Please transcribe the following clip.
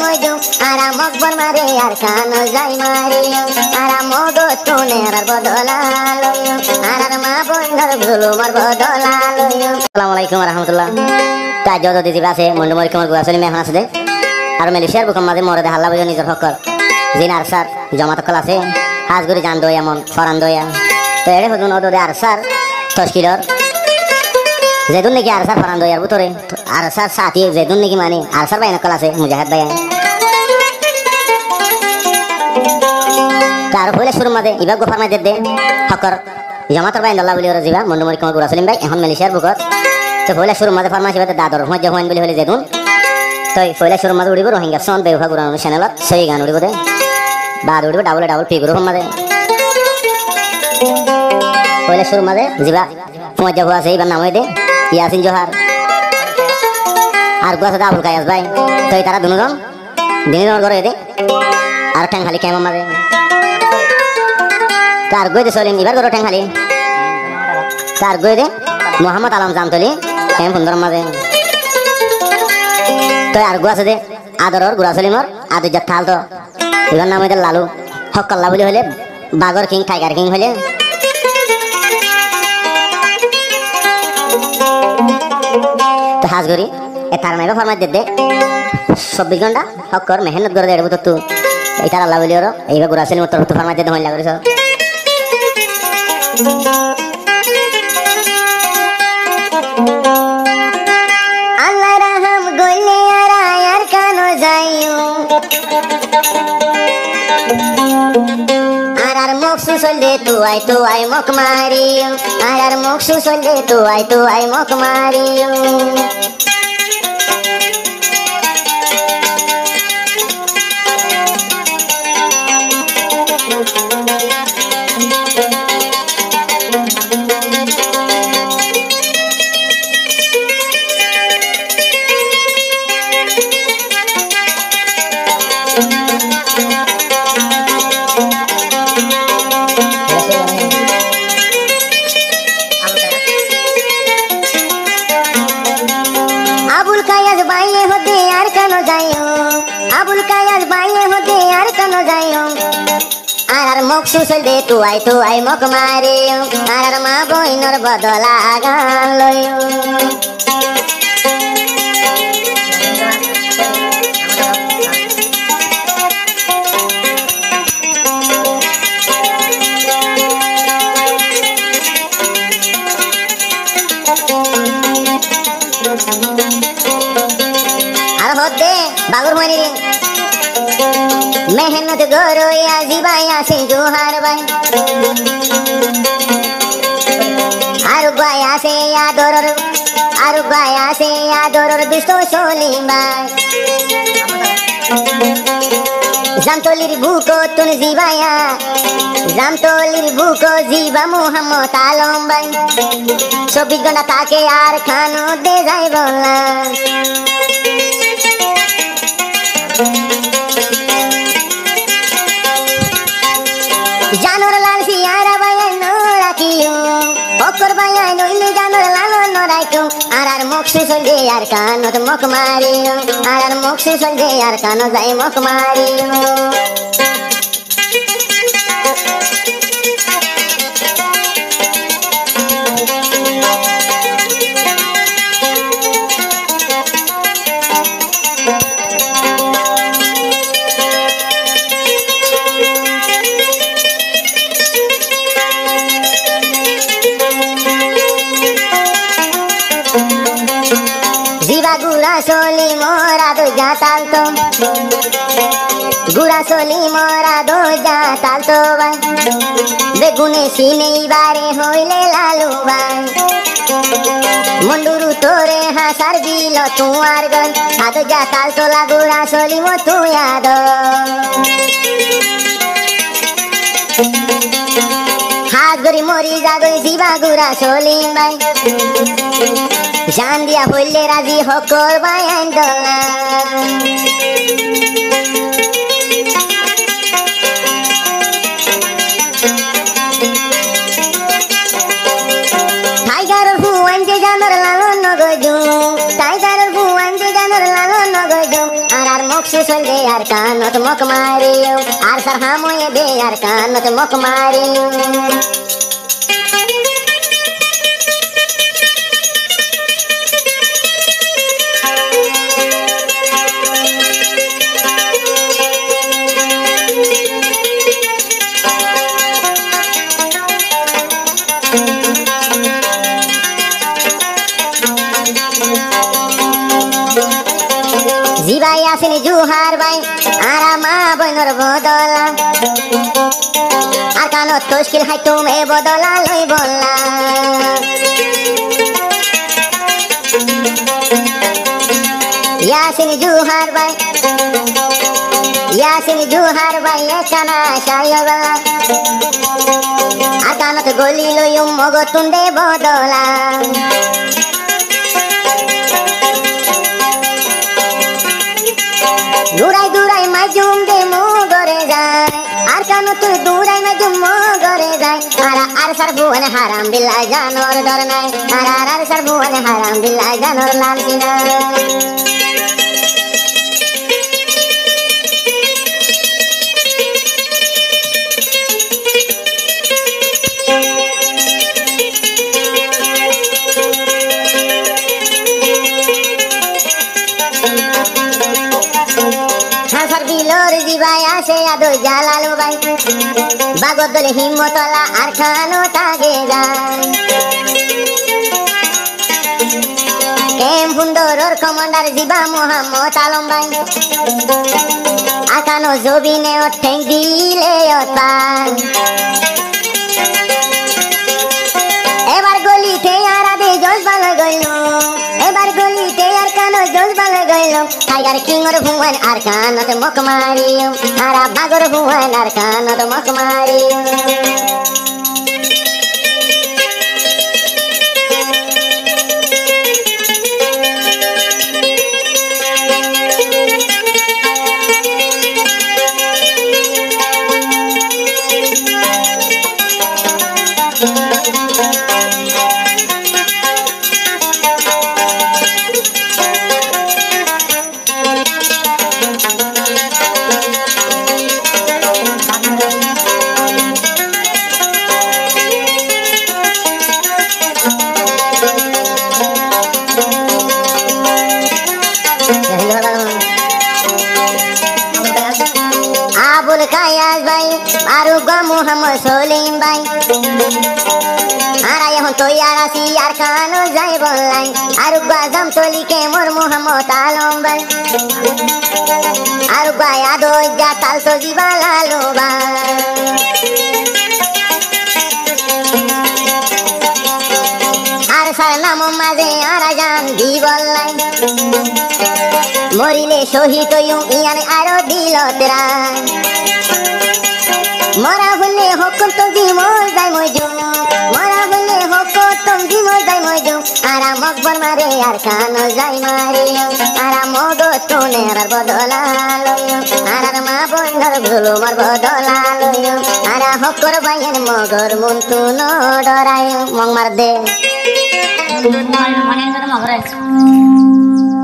মজু আরা মকবর মারে আর কানো যাই মারি আরা মগো তোনের বদলালো আরার মা বন্ধর জুলুমার বদলালো। আসসালামু আলাইকুম রাহমাতুল্লাহ। তা যত দিদি আছে মন্ডমরি কমর গুয়াছলি মেহমান আছে দে আর মালয়েশিয়ার বুকম মাঝে মরদে হাল্লা বজে নিজের হকর জিন আর স্যার জমাত কল আছে হাজগুড়ি জান দয়া মন ফরান দয়া তো এড়ে হদুন ওদে আর স্যার তশকিলর যেদুন নাকি আর স্যার ফরান দয়ার বুতরে আর স্যার সাথী যেদুন নাকি মানে আর স্যার বাইনা কল আছে মুজাহিদ ভাই তার হইলে শুরু মাঝে ইবা গোফার মাঝে দে হকর জমাতর বাইন আল্লাহ বলি ওরা জিবা মন্ডমরি কমর গুয়াছলিম ভাই এখন মালয়েশিয়ার বুকর তো হইলে শুরু মাঝে ফার্মাসি বাতে দাদর মধ্যে হইন বলি হলে যেদুন তো পয়লা শুরু মাঝে উড়িব রোহিঙ্গা সন বেউফা গুরানো চ্যানেলত সেই গান উড়িব দে বাদ উড়িব ডাবল ডাবল পি গুরু মাঝে পয়লা শুরু মাঝে জিবা মজ্জা ভুয়া আছে এইবার নাম হই দে ইয়াসিন জোহার আর গুয়াছে আবুল কায়াস ভাই তো তারা দুজন দিনের ঘরে দে আর ঠ্যাং খালি কেমন মাঝে তার গই দে চলিন এবার ঘর ঠ্যাং খালি তার গই দে মোহাম্মদ আলম জামতলি কেম সুন্দর মাঝে তো আর গুয়াছে দে আদরর গুড়াছলিমর আদর যা থাল তো এবার নাম হইতে লালু হকল্লা বলি হলে বাগর কিং টাইগার কিং হলে তো হাজগরি এ তার নাইবা ফরমাত দে 24 ঘন্টা হকর মেহনত করে দেড় বছর তো এই তার আল্লাহ বলি ওর এইবার গুড়াছলিমর তোর ফরমাত দে হইলা করিস আল্লাহ রাহম গইলে আর কানো যাইও আর মুখ সুসলে তো আই মুখ মারিও আর মুখ সুসলে তো আই মুখ মারিও আবুল কায়াস বাইয়ে হতে আর কানো যাইও আবুল কায়াস বাইয়ে হতে আর কানো যাইও আর মুখ সুসল দে তো আই মুখ মারিও আর মা বইনর বদলা গান লইও আর হতে বাগুর মনি মেহনত গরোয়া জিবায়া সে জোহার ভাই আর গায়া সে আদরর দুষ্ট সলিম ভাই জামতলির বুকো তুন জিবায়া জামতলির বুকো জিবা মোহাম্মদ আলম ভাই 24 ঘন্টা তাকে আর খানো দে যাই বলা জানোর লাল সিয়ারা বায়া নো রাখিও অকর বায়া নইলে জানোর লাল নো রাখিও আর মুখ সুসল দে আর কানত মুখ মারিও আর মুখ সুসল দে আর কানো যাই মুখ মারিও গুড়াছলি মোরা দো জাতাল তো গুড়াছলি মোরা দো জাতাল তো ভাই বেগুনে সিনেই বারে হইলে লালু ভাই মন্ডুরু তোরে হাসার বিল তুয়ার গন আদো জাতাল তোলা গুড়াছলি মো তুয়াদ হাত গরি মরি যাগই জিবা গুড়াছলি ভাই জান দিয়া হইলে রাজি হকর বায়ান দোলা টাইগার হুয়ান যে জানোর লালন নগজু টাইগার হুয়ান যে জানোর লালন নগজু আর মুখ susul de arkanot mok mariyo ar sarhamoye de arkanot mok mariyo জিবাই আসেনি জুহার বাই আরা মা বইনর বদলা আর কানত তশকিল হাই তুমি বদলা লই বললা ইয়াসিনি জুহার বাই একানা শায় বলা আর কানত গলি লইম মগতুন্দে বদলা দুরাই দুরাই মাজুম দে মো গরে যায় আর কানো তুই দুরাই মাজুম মো গরে যায় আর সারবুন হারাম বিল্লাহ জানোর ডর নাই আর সারবুন হারাম বিল্লাহ জানোর লাল সিনা দিলর জিবাই আসে আদো জালালো বাই বাগদল হিম্মতলা আর খানো তাগে যায় কেম ফুন্দরর কমান্ডার জিবা মোহাম্মদ আলম বাই আকানো জবিনে ঠেং দিলে অতার এবার গলিতে আর আদে জজ ভালো গইল এবার গলিতে আর কানো জজ ভালো গইল টাইগার কিংর ভুয়ান আর কানত মক মারিও আর বাগর ভুয়ান আর কানত মক মারিও আবুল কায়াস ভাই আরুগা মোহাম্মদ সলিম ভাই আর এখন তৈয়ার আছি আর খানো যাই বললাই আরুগা জাম তলিকে মোর মোহাম্মদ আলম ভাই আরুগা আদো যা তাল তো জিবা লালো ভাই আর সার নাম মাঝে আর জান দি বললাই মরিলে শহীদ হইম ইয়ান আরো দিল তেরা মরা হলে হকম তো জিমল যাই মজু মরা হলে হকম জিমল যাই মজু আরা মকবর মারে আর কানো যাই মারে আরা মগো তোনের বদলা লইম আরার মা বন্ধর ভুলো মার বদলা লইম আরা হকর বাইন মগর মন তু ন ডরাই মং মার দে মনে মগর